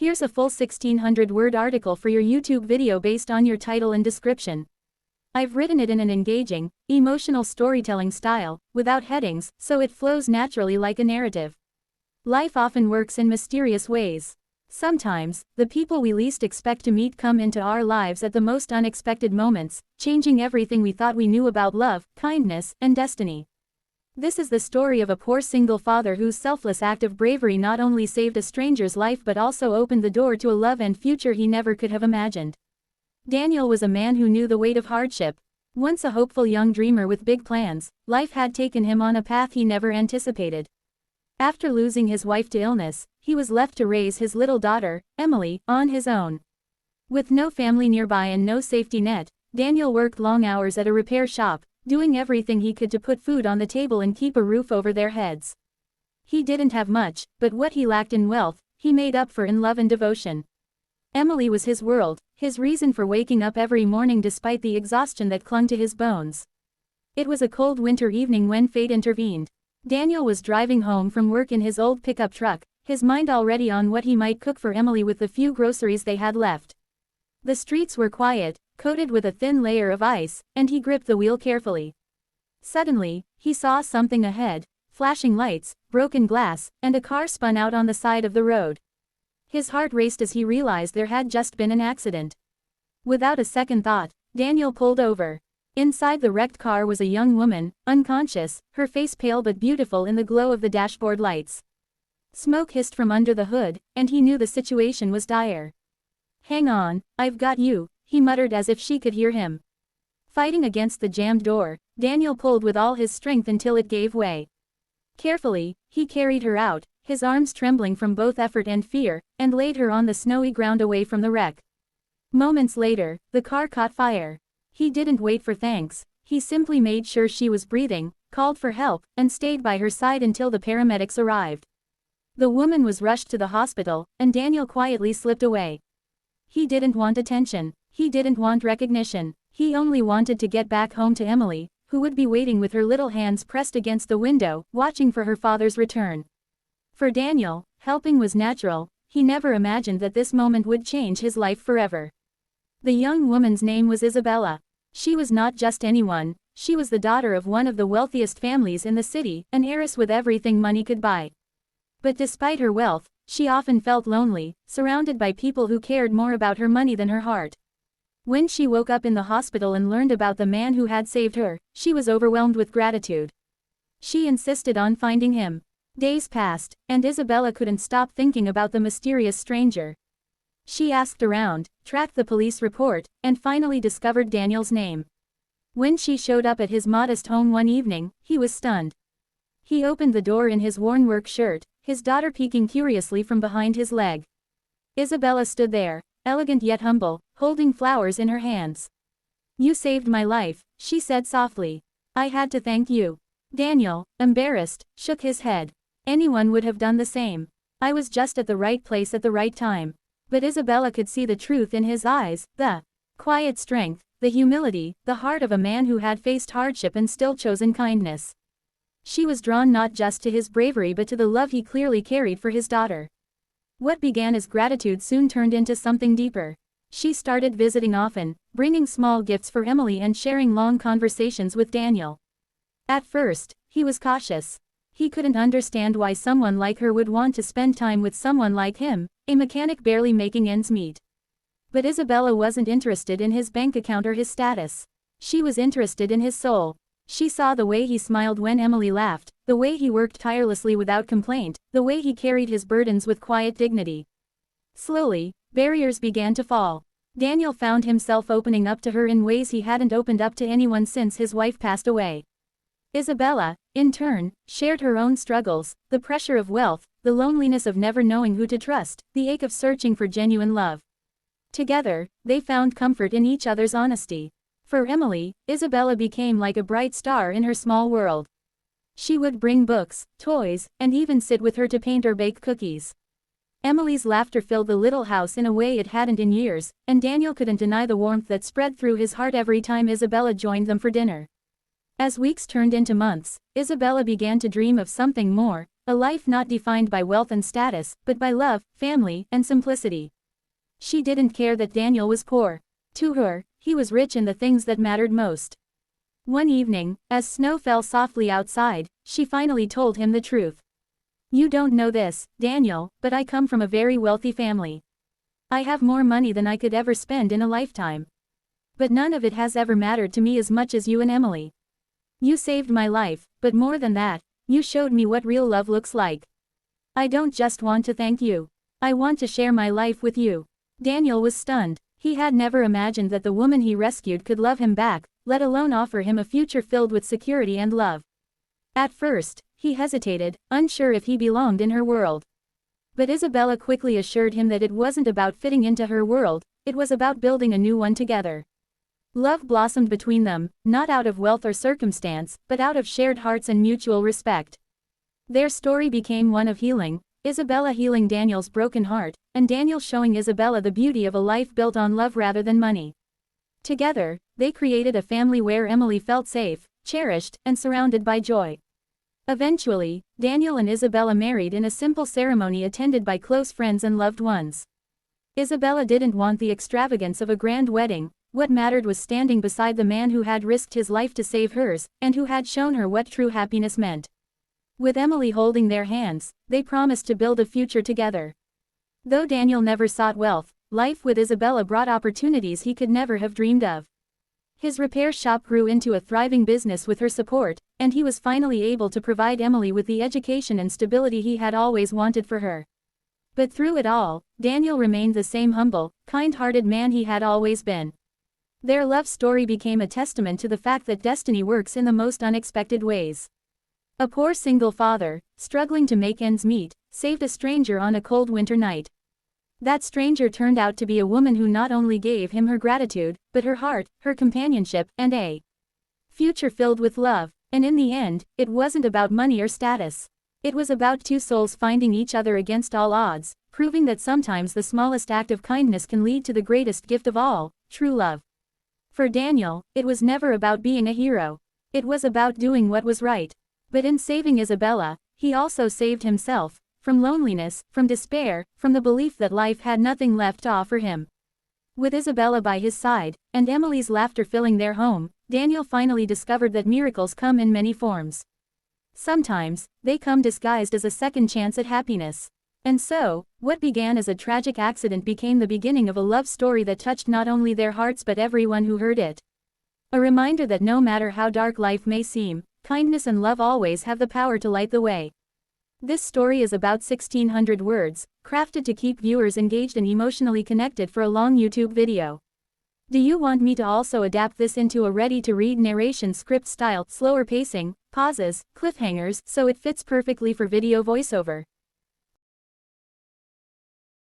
Here's a full 1600-word article for your YouTube video based on your title and description. I've written it in an engaging, emotional storytelling style, without headings, so it flows naturally like a narrative. Life often works in mysterious ways. Sometimes, the people we least expect to meet come into our lives at the most unexpected moments, changing everything we thought we knew about love, kindness, and destiny. This is the story of a poor single father whose selfless act of bravery not only saved a stranger's life but also opened the door to a love and future he never could have imagined. Daniel was a man who knew the weight of hardship. Once a hopeful young dreamer with big plans, life had taken him on a path he never anticipated. After losing his wife to illness, he was left to raise his little daughter, Emily, on his own. With no family nearby and no safety net, Daniel worked long hours at a repair shop, doing everything he could to put food on the table and keep a roof over their heads. He didn't have much, but what he lacked in wealth, he made up for in love and devotion. Emily was his world, his reason for waking up every morning despite the exhaustion that clung to his bones. It was a cold winter evening when fate intervened. Daniel was driving home from work in his old pickup truck, his mind already on what he might cook for Emily with the few groceries they had left. The streets were quiet, coated with a thin layer of ice, and he gripped the wheel carefully. Suddenly, he saw something ahead, flashing lights, broken glass, and a car spun out on the side of the road. His heart raced as he realized there had just been an accident. Without a second thought, Daniel pulled over. Inside the wrecked car was a young woman, unconscious, her face pale but beautiful in the glow of the dashboard lights. Smoke hissed from under the hood, and he knew the situation was dire. "Hang on, I've got you," he muttered as if she could hear him. Fighting against the jammed door, Daniel pulled with all his strength until it gave way. Carefully, he carried her out, his arms trembling from both effort and fear, and laid her on the snowy ground away from the wreck. Moments later, the car caught fire. He didn't wait for thanks, he simply made sure she was breathing, called for help, and stayed by her side until the paramedics arrived. The woman was rushed to the hospital, and Daniel quietly slipped away. He didn't want attention, he didn't want recognition, he only wanted to get back home to Emily, who would be waiting with her little hands pressed against the window, watching for her father's return. For Daniel, helping was natural, he never imagined that this moment would change his life forever. The young woman's name was Isabella. She was not just anyone, she was the daughter of one of the wealthiest families in the city, an heiress with everything money could buy. But despite her wealth, she often felt lonely, surrounded by people who cared more about her money than her heart. When she woke up in the hospital and learned about the man who had saved her, she was overwhelmed with gratitude. She insisted on finding him. Days passed, and Isabella couldn't stop thinking about the mysterious stranger. She asked around, tracked the police report, and finally discovered Daniel's name. When she showed up at his modest home one evening, he was stunned. He opened the door in his worn work shirt, his daughter peeking curiously from behind his leg. Isabella stood there, elegant yet humble, holding flowers in her hands. "You saved my life," she said softly. "I had to thank you." Daniel, embarrassed, shook his head. "Anyone would have done the same. I was just at the right place at the right time." But Isabella could see the truth in his eyes, the quiet strength, the humility, the heart of a man who had faced hardship and still chosen kindness. She was drawn not just to his bravery but to the love he clearly carried for his daughter. What began as gratitude soon turned into something deeper. She started visiting often, bringing small gifts for Emily and sharing long conversations with Daniel. At first, he was cautious. He couldn't understand why someone like her would want to spend time with someone like him, a mechanic barely making ends meet. But Isabella wasn't interested in his bank account or his status. She was interested in his soul. She saw the way he smiled when Emily laughed, the way he worked tirelessly without complaint, the way he carried his burdens with quiet dignity. Slowly, barriers began to fall. Daniel found himself opening up to her in ways he hadn't opened up to anyone since his wife passed away. Isabella, in turn, shared her own struggles, the pressure of wealth, the loneliness of never knowing who to trust, the ache of searching for genuine love. Together, they found comfort in each other's honesty. For Emily, Isabella became like a bright star in her small world. She would bring books, toys, and even sit with her to paint or bake cookies. Emily's laughter filled the little house in a way it hadn't in years, and Daniel couldn't deny the warmth that spread through his heart every time Isabella joined them for dinner. As weeks turned into months, Isabella began to dream of something more, A life not defined by wealth and status, but by love, family, and simplicity. She didn't care that Daniel was poor. To her, he was rich in the things that mattered most. One evening, as snow fell softly outside, she finally told him the truth. "You don't know this, Daniel, but I come from a very wealthy family. I have more money than I could ever spend in a lifetime. But none of it has ever mattered to me as much as you and Emily. You saved my life, but more than that, you showed me what real love looks like. I don't just want to thank you. I want to share my life with you." Daniel was stunned. He had never imagined that the woman he rescued could love him back, let alone offer him a future filled with security and love. At first, he hesitated, unsure if he belonged in her world. But Isabella quickly assured him that it wasn't about fitting into her world, it was about building a new one together. Love blossomed between them, not out of wealth or circumstance, but out of shared hearts and mutual respect. Their story became one of healing, Isabella healing Daniel's broken heart, and Daniel showing Isabella the beauty of a life built on love rather than money. Together, they created a family where Emily felt safe, cherished, and surrounded by joy. Eventually, Daniel and Isabella married in a simple ceremony attended by close friends and loved ones. Isabella didn't want the extravagance of a grand wedding. What mattered was standing beside the man who had risked his life to save hers, and who had shown her what true happiness meant. With Emily holding their hands, they promised to build a future together. Though Daniel never sought wealth, life with Isabella brought opportunities he could never have dreamed of. His repair shop grew into a thriving business with her support, and he was finally able to provide Emily with the education and stability he had always wanted for her. But through it all, Daniel remained the same humble, kind-hearted man he had always been. Their love story became a testament to the fact that destiny works in the most unexpected ways. A poor single father, struggling to make ends meet, saved a stranger on a cold winter night. That stranger turned out to be a woman who not only gave him her gratitude, but her heart, her companionship, and a future filled with love. And in the end, it wasn't about money or status. It was about two souls finding each other against all odds, proving that sometimes the smallest act of kindness can lead to the greatest gift of all, true love. For Daniel, it was never about being a hero. It was about doing what was right. But in saving Isabella, he also saved himself, from loneliness, from despair, from the belief that life had nothing left to offer him. With Isabella by his side, and Emily's laughter filling their home, Daniel finally discovered that miracles come in many forms. Sometimes, they come disguised as a second chance at happiness. And so, what began as a tragic accident became the beginning of a love story that touched not only their hearts but everyone who heard it. A reminder that no matter how dark life may seem, kindness and love always have the power to light the way. This story is about 1,600 words, crafted to keep viewers engaged and emotionally connected for a long YouTube video. Do you want me to also adapt this into a ready-to-read narration script style, slower pacing, pauses, cliffhangers, so it fits perfectly for video voiceover?